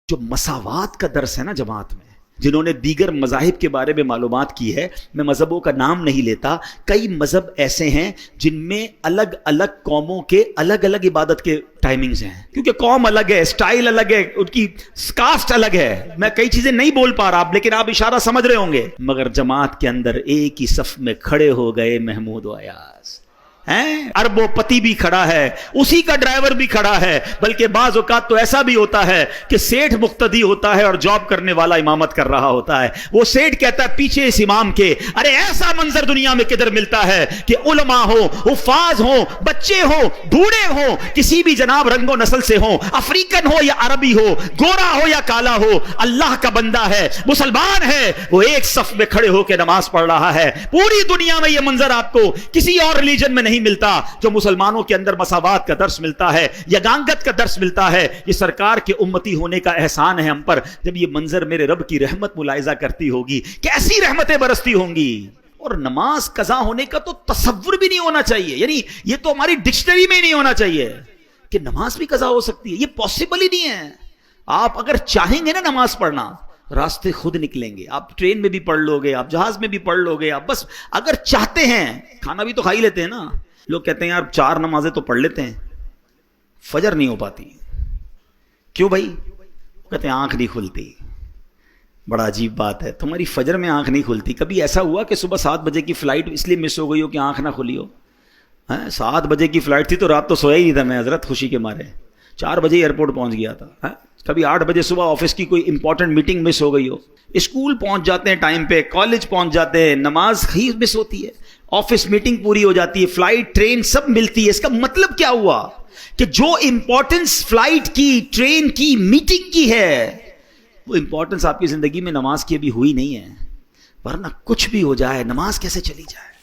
جو مساوات کا درس ہے نا جماعت میں، جنہوں نے دیگر مذاہب کے بارے میں معلومات کی ہے، میں مذہبوں کا نام نہیں لیتا، کئی مذہب ایسے ہیں جن میں الگ الگ قوموں کے الگ الگ عبادت کے ٹائمنگز ہیں، کیونکہ قوم الگ ہے، سٹائل الگ ہے، ان کی کاسٹ الگ ہے۔ میں کئی چیزیں نہیں بول پا رہا لیکن آپ اشارہ سمجھ رہے ہوں گے۔ مگر جماعت کے اندر ایک ہی صف میں کھڑے ہو گئے محمود و ایاز، ارب و پتی بھی کھڑا ہے، اسی کا ڈرائیور بھی کھڑا ہے، بلکہ بعض اوقات تو ایسا بھی ہوتا ہے کہ سیٹھ مقتدی ہوتا ہے اور جاب کرنے والا امامت کر رہا ہوتا ہے۔ وہ سیٹھ کہتا ہے پیچھے اس امام کے، ارے ایسا منظر دنیا میں کدھر ملتا ہے کہ علماء ہو، حفاظ ہو، بچے ہو، بوڑھے ہو، کسی بھی جناب رنگ و نسل سے ہو، افریقن ہو یا عربی ہو، گورا ہو یا کالا ہو، اللہ کا بندہ ہے، مسلمان ہے، وہ ایک صف میں کھڑے ہو کے نماز پڑھ رہا ہے۔ پوری دنیا میں یہ منظر آپ کو کسی اور ریلیجن میں نہیں ملتا، جو مسلمانوں کے اندر مساوات کا درس ملتا ہے، یگانگت کا درس ملتا ہے۔ یہ سرکار کے امتی ہونے کا احسان ہے ہم پر۔ جب یہ منظر میرے رب کی رحمت ملاحظہ کرتی ہوگی، کیسی رحمتیں برستی ہوں گی۔ اور نماز قضا ہونے کا تو تصور بھی نہیں ہونا چاہیے، یعنی یہ تو ہماری ڈکشنری میں نہیں ہونا چاہیے کہ نماز بھی قضا ہو سکتی ہے، یہ پاسبل ہی نہیں ہے۔ آپ اگر چاہیں گے نا نماز پڑھنا، راستے خود نکلیں گے۔ آپ ٹرین میں بھی پڑھ لو گے، آپ جہاز میں بھی پڑھ لو گے، آپ بس اگر چاہتے ہیں۔ کھانا بھی تو کھا ہی لیتے ہیں نا۔ لوگ کہتے ہیں یار 4 نمازیں تو پڑھ لیتے ہیں، فجر نہیں ہو پاتی۔ کیوں بھائی؟ کہتے ہیں آنکھ نہیں کھلتی۔ بڑا عجیب بات ہے، تمہاری فجر میں آنکھ نہیں کھلتی، کبھی ایسا ہوا کہ صبح 7 بجے کی فلائٹ اس لیے مس ہو گئی ہو کہ آنکھ نہ کھلی ہو؟ 7 بجے کی فلائٹ تھی تو رات تو سویا ہی نہیں تھا میں حضرت، خوشی کے مارے 4 بجے ایئرپورٹ پہنچ گیا تھا۔ کبھی 8 بجے صبح آفس کی کوئی امپورٹنٹ میٹنگ مس ہو گئی ہو، اسکول پہنچ جاتے ہیں ٹائم پہ، کالج پہنچ جاتے ہیں، نماز ہی مس ہوتی ہے، آفس میٹنگ پوری ہو جاتی ہے، فلائٹ ٹرین سب ملتی ہے۔ اس کا مطلب کیا ہوا کہ جو امپورٹنس فلائٹ کی، ٹرین کی، میٹنگ کی ہے، وہ امپورٹنس آپ کی زندگی میں نماز کی ابھی ہوئی نہیں ہے، ورنہ کچھ بھی ہو جائے نماز کیسے چلی جائے۔